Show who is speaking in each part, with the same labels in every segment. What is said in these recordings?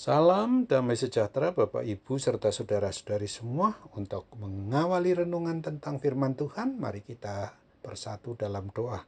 Speaker 1: Salam damai sejahtera Bapak Ibu serta saudara-saudari semua. Untuk mengawali renungan tentang firman Tuhan, mari kita bersatu dalam doa.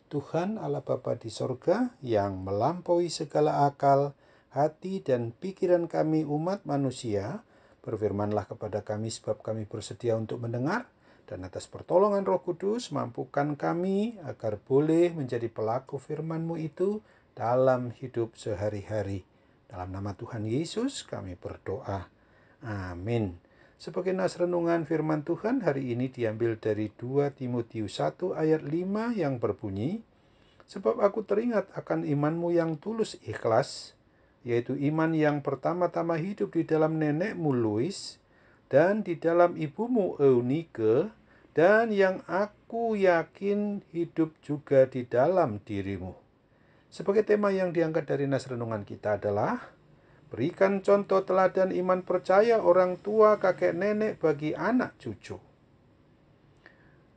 Speaker 1: Tuhan Allah Bapa di sorga yang melampaui segala akal, hati dan pikiran kami umat manusia, berfirmanlah kepada kami sebab kami bersedia untuk mendengar, dan atas pertolongan Roh Kudus mampukan kami agar boleh menjadi pelaku firman-Mu itu dalam hidup sehari-hari. Dalam nama Tuhan Yesus kami berdoa. Amin. Sebagai nas renungan firman Tuhan hari ini diambil dari 2 Timotius 1 ayat 5 yang berbunyi, sebab aku teringat akan imanmu yang tulus ikhlas, yaitu iman yang pertama-tama hidup di dalam nenekmu Lois dan di dalam ibumu Eunike, dan yang aku yakin hidup juga di dalam dirimu. Sebagai tema yang diangkat dari nas renungan kita adalah berikan contoh teladan iman percaya orang tua kakek nenek bagi anak cucu.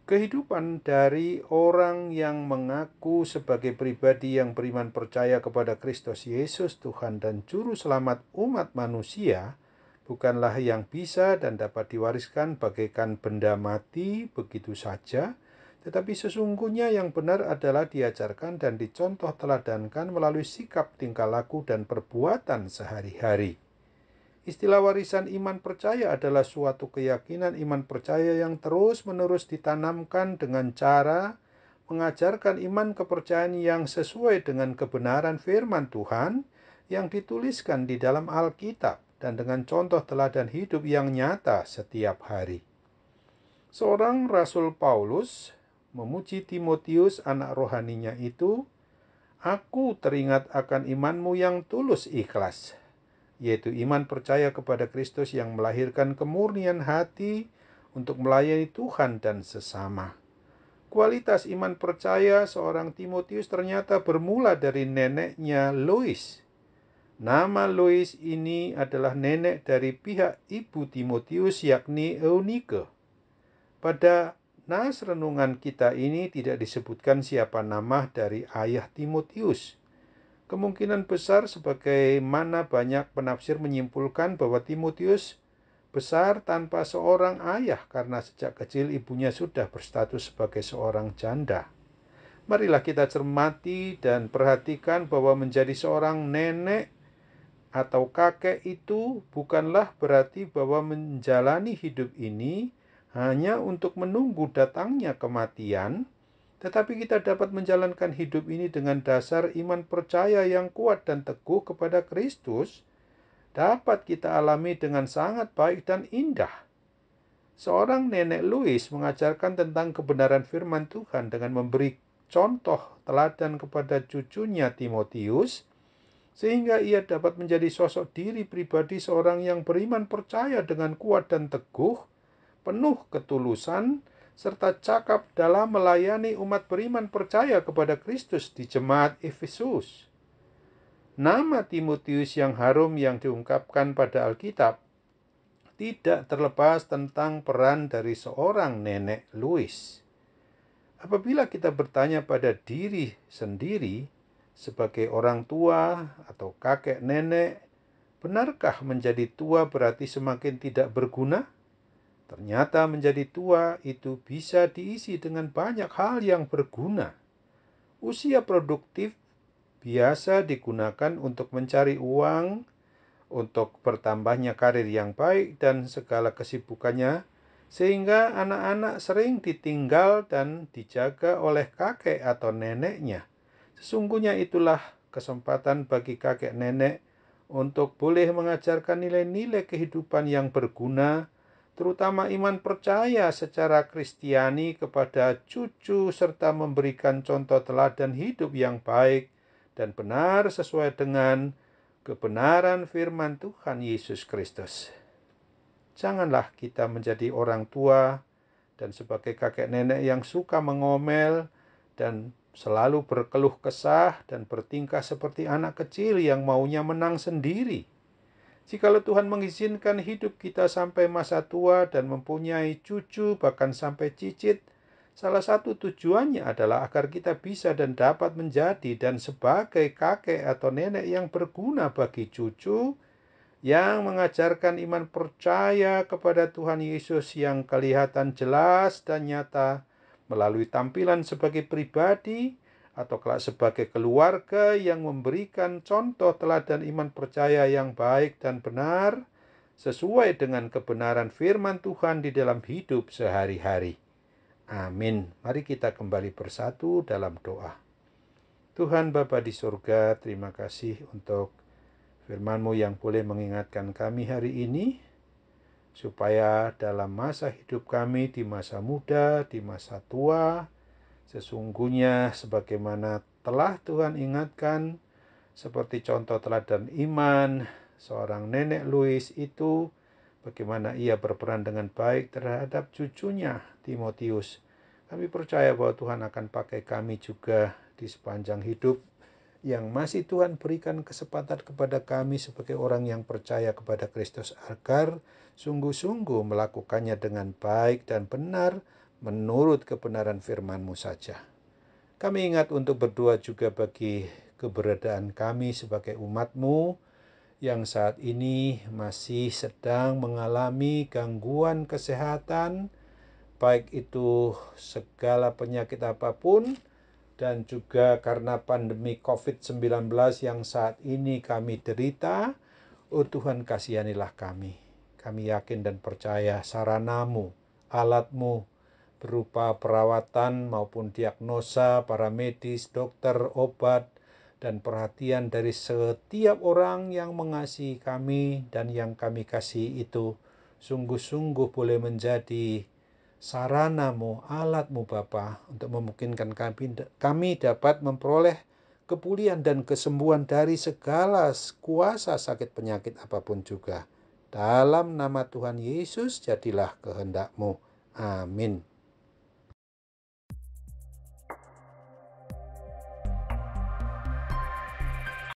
Speaker 1: Kehidupan dari orang yang mengaku sebagai pribadi yang beriman percaya kepada Kristus Yesus Tuhan dan Juru Selamat umat manusia bukanlah yang bisa dan dapat diwariskan bagaikan benda mati begitu saja, tetapi sesungguhnya yang benar adalah diajarkan dan dicontoh teladankan melalui sikap, tingkah laku, dan perbuatan sehari-hari. Istilah warisan iman percaya adalah suatu keyakinan iman percaya yang terus-menerus ditanamkan dengan cara mengajarkan iman kepercayaan yang sesuai dengan kebenaran firman Tuhan yang dituliskan di dalam Alkitab dan dengan contoh teladan hidup yang nyata setiap hari. Seorang Rasul Paulus memuji Timotius anak rohaninya itu, "Aku teringat akan imanmu yang tulus ikhlas," yaitu iman percaya kepada Kristus yang melahirkan kemurnian hati untuk melayani Tuhan dan sesama. Kualitas iman percaya seorang Timotius ternyata bermula dari neneknya Lois. Nama Lois ini adalah nenek dari pihak ibu Timotius, yakni Eunike. Pada nas renungan kita ini tidak disebutkan siapa nama dari ayah Timotius. Kemungkinan besar sebagaimana banyak penafsir menyimpulkan bahwa Timotius besar tanpa seorang ayah karena sejak kecil ibunya sudah berstatus sebagai seorang janda. Marilah kita cermati dan perhatikan bahwa menjadi seorang nenek atau kakek itu bukanlah berarti bahwa menjalani hidup ini hanya untuk menunggu datangnya kematian, tetapi kita dapat menjalankan hidup ini dengan dasar iman percaya yang kuat dan teguh kepada Kristus, dapat kita alami dengan sangat baik dan indah. Seorang nenek Louis mengajarkan tentang kebenaran firman Tuhan dengan memberi contoh teladan kepada cucunya Timotius, sehingga ia dapat menjadi sosok diri pribadi seorang yang beriman percaya dengan kuat dan teguh, penuh ketulusan, serta cakap dalam melayani umat beriman percaya kepada Kristus di jemaat Efesus. Nama Timotius yang harum yang diungkapkan pada Alkitab tidak terlepas tentang peran dari seorang nenek Louis. Apabila kita bertanya pada diri sendiri sebagai orang tua atau kakek nenek, benarkah menjadi tua berarti semakin tidak berguna? Ternyata menjadi tua itu bisa diisi dengan banyak hal yang berguna. Usia produktif biasa digunakan untuk mencari uang, untuk bertambahnya karir yang baik dan segala kesibukannya, sehingga anak-anak sering ditinggal dan dijaga oleh kakek atau neneknya. Sesungguhnya itulah kesempatan bagi kakek nenek untuk boleh mengajarkan nilai-nilai kehidupan yang berguna, terutama iman percaya secara Kristiani kepada cucu, serta memberikan contoh teladan hidup yang baik dan benar sesuai dengan kebenaran firman Tuhan Yesus Kristus. Janganlah kita menjadi orang tua dan sebagai kakek nenek yang suka mengomel dan selalu berkeluh kesah dan bertingkah seperti anak kecil yang maunya menang sendiri. Jikalau Tuhan mengizinkan hidup kita sampai masa tua dan mempunyai cucu bahkan sampai cicit, salah satu tujuannya adalah agar kita bisa dan dapat menjadi dan sebagai kakek atau nenek yang berguna bagi cucu, yang mengajarkan iman percaya kepada Tuhan Yesus yang kelihatan jelas dan nyata melalui tampilan sebagai pribadi atau kelak sebagai keluarga yang memberikan contoh teladan iman percaya yang baik dan benar sesuai dengan kebenaran firman Tuhan di dalam hidup sehari-hari. Amin. Mari kita kembali bersatu dalam doa. Tuhan Bapa di surga, terima kasih untuk firman-Mu yang boleh mengingatkan kami hari ini, supaya dalam masa hidup kami di masa muda, di masa tua, sesungguhnya sebagaimana telah Tuhan ingatkan, seperti contoh teladan iman seorang nenek Louis itu, bagaimana ia berperan dengan baik terhadap cucunya Timotius. Kami percaya bahwa Tuhan akan pakai kami juga di sepanjang hidup yang masih Tuhan berikan kesempatan kepada kami sebagai orang yang percaya kepada Kristus agar sungguh-sungguh melakukannya dengan baik dan benar menurut kebenaran firman-Mu saja. Kami ingat untuk berdoa juga bagi keberadaan kami sebagai umat-Mu yang saat ini masih sedang mengalami gangguan kesehatan, baik itu segala penyakit apapun, dan juga karena pandemi COVID-19 yang saat ini kami derita. Oh Tuhan, kasihanilah kami. Kami yakin dan percaya sarana-Mu, alat-Mu berupa perawatan maupun diagnosa, para medis, dokter, obat, dan perhatian dari setiap orang yang mengasihi kami dan yang kami kasihi itu sungguh-sungguh boleh menjadi sarana-Mu, alat-Mu Bapa, untuk memungkinkan kami dapat memperoleh kepulihan dan kesembuhan dari segala kuasa sakit penyakit apapun juga. Dalam nama Tuhan Yesus, jadilah kehendak-Mu. Amin.